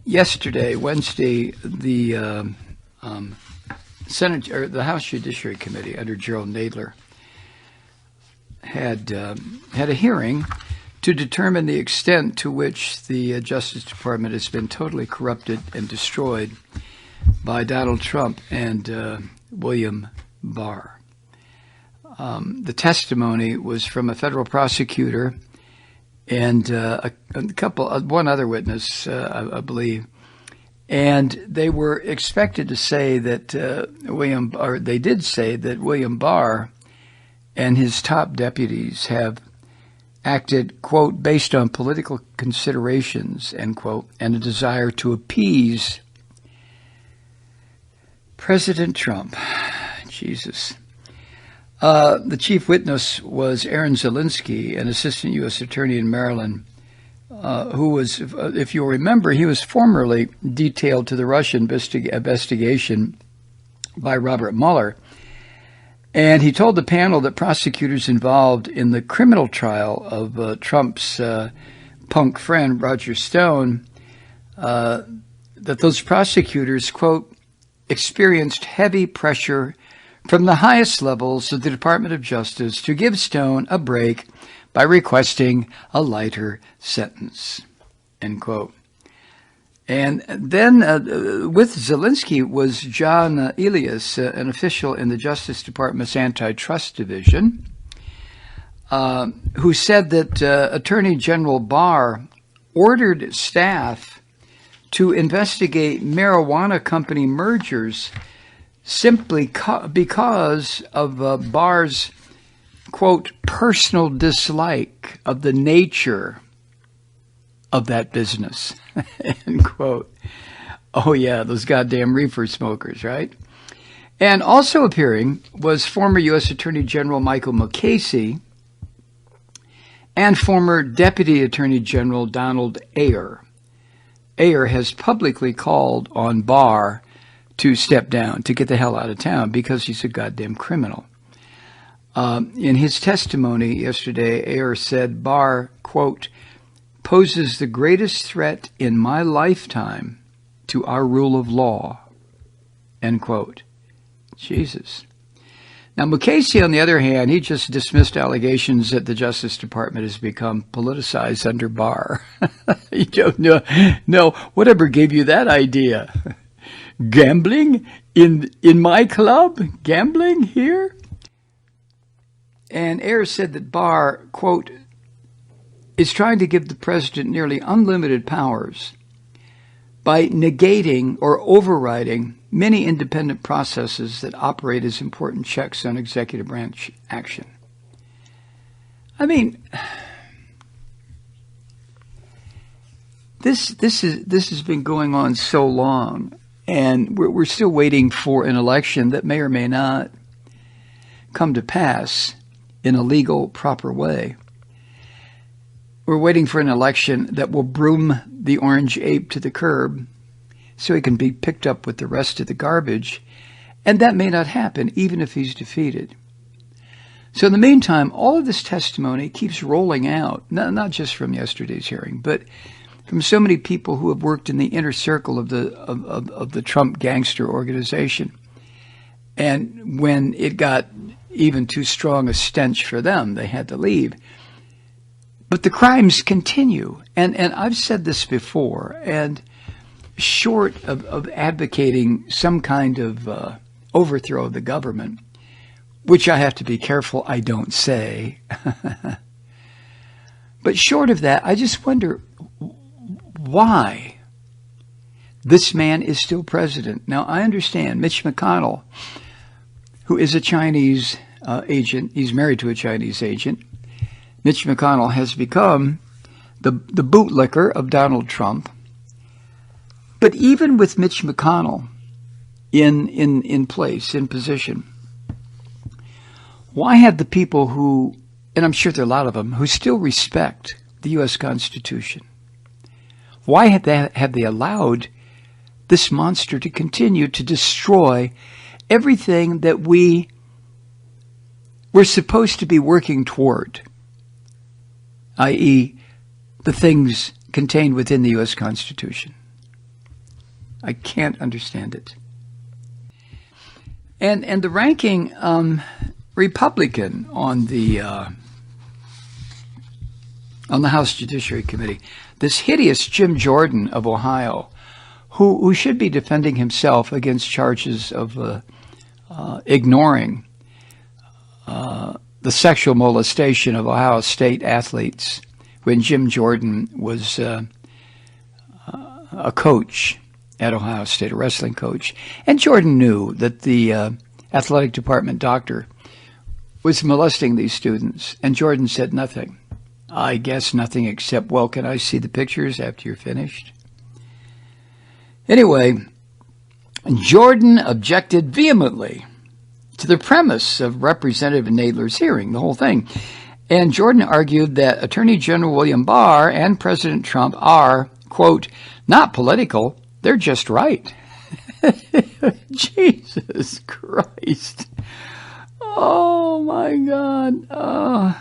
Yesterday, Wednesday, the Senate or the House Judiciary Committee under Gerald Nadler had a hearing to determine the extent to which the Justice Department has been totally corrupted and destroyed by Donald Trump and William Barr. The testimony was from a federal prosecutor and one other witness, I believe, and they were expected to say that they did say that William Barr and his top deputies have acted, quote, based on political considerations, end quote, and a desire to appease President Trump. Jesus. The chief witness was Aaron Zielinski, an assistant U.S. attorney in Maryland, who was, if you'll remember, he was formerly detailed to the Russian investigation by Robert Mueller. And he told the panel that prosecutors involved in the criminal trial of Trump's punk friend, Roger Stone, that those prosecutors, quote, experienced heavy pressure from the highest levels of the Department of Justice to give Stone a break by requesting a lighter sentence, end quote. And then with Zielinski was John Elias, an official in the Justice Department's Antitrust Division, who said that Attorney General Barr ordered staff to investigate marijuana company mergers simply because of Barr's, quote, personal dislike of the nature of that business, end quote. Oh, yeah, those goddamn reefer smokers, right? And also appearing was former U.S. Attorney General Michael Mukasey and former Deputy Attorney General Donald Ayer. Ayer has publicly called on Barr to step down, to get the hell out of town, because he's a goddamn criminal. In his testimony yesterday, Ayer said Barr, quote, poses the greatest threat in my lifetime to our rule of law, end quote. Jesus. Now, Mukasey, on the other hand, he just dismissed allegations that the Justice Department has become politicized under Barr. You don't know. No, whatever gave you that idea? Gambling in my club? Gambling here? And Ayer said that Barr, quote, is trying to give the president nearly unlimited powers by negating or overriding many independent processes that operate as important checks on executive branch action. I mean, this has been going on so long. And we're still waiting for an election that may or may not come to pass in a legal, proper way. We're waiting for an election that will broom the orange ape to the curb so he can be picked up with the rest of the garbage. And that may not happen, even if he's defeated. So in the meantime, all of this testimony keeps rolling out, not just from yesterday's hearing, but from so many people who have worked in the inner circle of the Trump gangster organization. And when it got even too strong a stench for them, they had to leave. But the crimes continue. And I've said this before, and short of advocating some kind of overthrow of the government, which I have to be careful I don't say, but short of that, I just wonder why this man is still president. Now, I understand Mitch McConnell, who is a Chinese agent, he's married to a Chinese agent. Mitch McConnell has become the bootlicker of Donald Trump. But even with Mitch McConnell in place, in position, why have the people who, and I'm sure there are a lot of them, who still respect the U.S. Constitution, why have they allowed this monster to continue to destroy everything that we're supposed to be working toward, i.e., the things contained within the U.S. Constitution? I can't understand it. And the ranking Republican on the House Judiciary Committee, this hideous Jim Jordan of Ohio, who should be defending himself against charges of ignoring the sexual molestation of Ohio State athletes when Jim Jordan was a coach at Ohio State, a wrestling coach. And Jordan knew that the athletic department doctor was molesting these students, and Jordan said nothing. I guess nothing except, well, can I see the pictures after you're finished? Anyway, Jordan objected vehemently to the premise of Representative Nadler's hearing, the whole thing. And Jordan argued that Attorney General William Barr and President Trump are, quote, not political, they're just right. Jesus Christ. Oh, my God.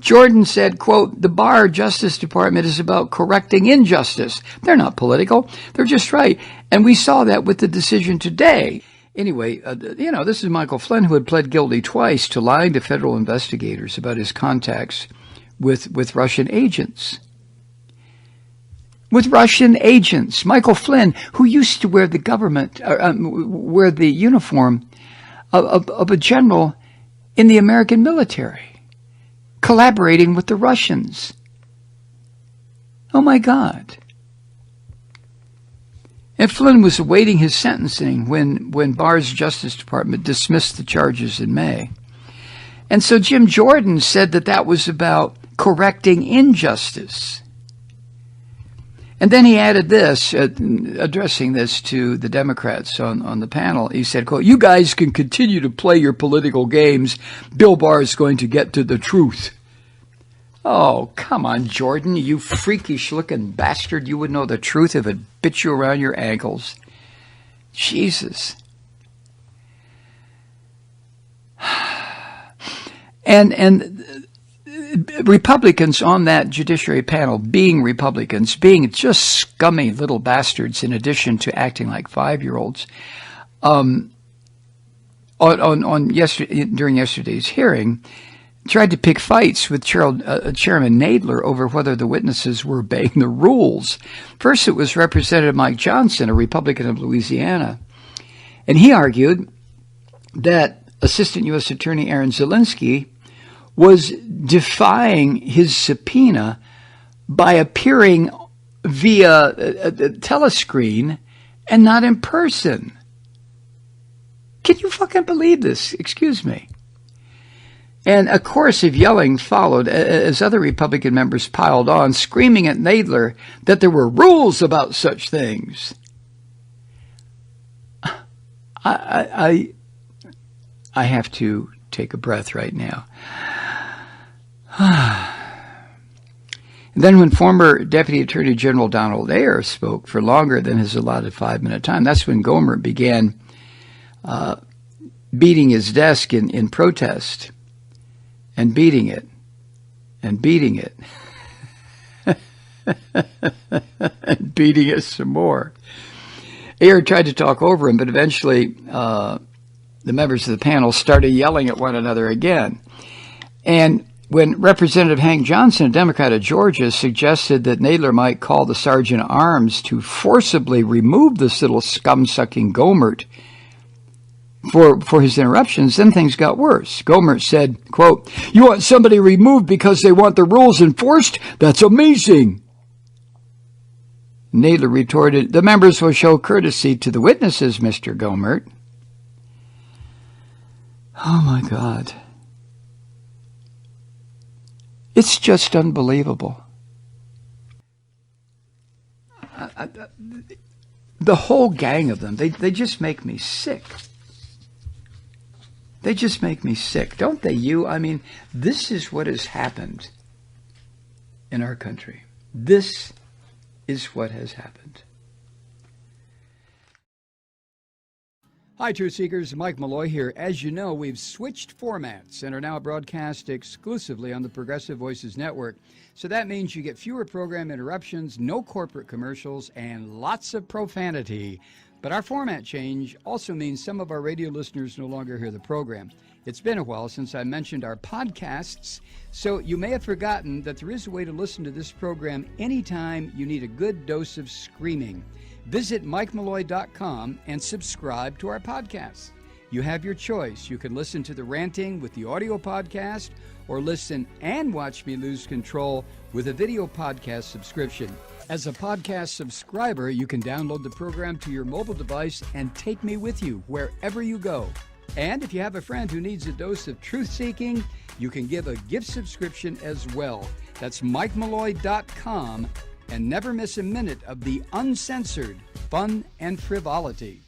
Jordan said, quote, the Barr Justice Department is about correcting injustice. They're not political. They're just right. And we saw that with the decision today. Anyway, this is Michael Flynn, who had pled guilty twice to lying to federal investigators about his contacts with Russian agents. With Russian agents. Michael Flynn, who used to wear the wear the uniform of a general in the American military, collaborating with the Russians. Oh my God. And Flynn was awaiting his sentencing when Barr's Justice Department dismissed the charges in May. And so Jim Jordan said that was about correcting injustice. And then he added this, addressing this to the Democrats on the panel. He said, quote, you guys can continue to play your political games. Bill Barr is going to get to the truth. Oh, come on, Jordan, you freakish-looking bastard. You would know the truth if it bit you around your ankles. Jesus. And Republicans on that Judiciary panel, being Republicans, being just scummy little bastards in addition to acting like 5-year-olds, during yesterday's hearing, tried to pick fights with Chairman Nadler over whether the witnesses were obeying the rules. First, it was Representative Mike Johnson, a Republican of Louisiana, and he argued that Assistant U.S. Attorney Aaron Zielinski was defying his subpoena by appearing via a telescreen and not in person. Can you fucking believe this? Excuse me. And a chorus of yelling followed as other Republican members piled on, screaming at Nadler that there were rules about such things. I have to take a breath right now. And then when former Deputy Attorney General Donald Ayer spoke for longer than his allotted 5-minute time, that's when Gohmert began beating his desk in protest. And beating it, and beating it, and beating it some more. Ayer tried to talk over him, but eventually the members of the panel started yelling at one another again. And when Representative Hank Johnson, a Democrat of Georgia, suggested that Nadler might call the Sergeant at Arms to forcibly remove this little scum-sucking Gohmert for his interruptions, then things got worse. Gohmert said, quote, you want somebody removed because they want the rules enforced? That's amazing. Nadler retorted, the members will show courtesy to the witnesses, Mr. Gohmert. Oh, my God. It's just unbelievable. The whole gang of them, they just make me sick. They just make me sick, don't they? I mean, this is what has happened in our country. This is what has happened. Hi, Truth Seekers. Mike Malloy here. As you know, we've switched formats and are now broadcast exclusively on the Progressive Voices Network. So that means you get fewer program interruptions, no corporate commercials, and lots of profanity. But our format change also means some of our radio listeners no longer hear the program. It's been a while since I mentioned our podcasts, so you may have forgotten that there is a way to listen to this program anytime you need a good dose of screaming. Visit MikeMalloy.com and subscribe to our podcasts. You have your choice. You can listen to the ranting with the audio podcast or listen and watch me lose control with a video podcast subscription. As a podcast subscriber, you can download the program to your mobile device and take me with you wherever you go. And if you have a friend who needs a dose of truth-seeking, you can give a gift subscription as well. That's MikeMalloy.com, and never miss a minute of the uncensored fun and frivolity.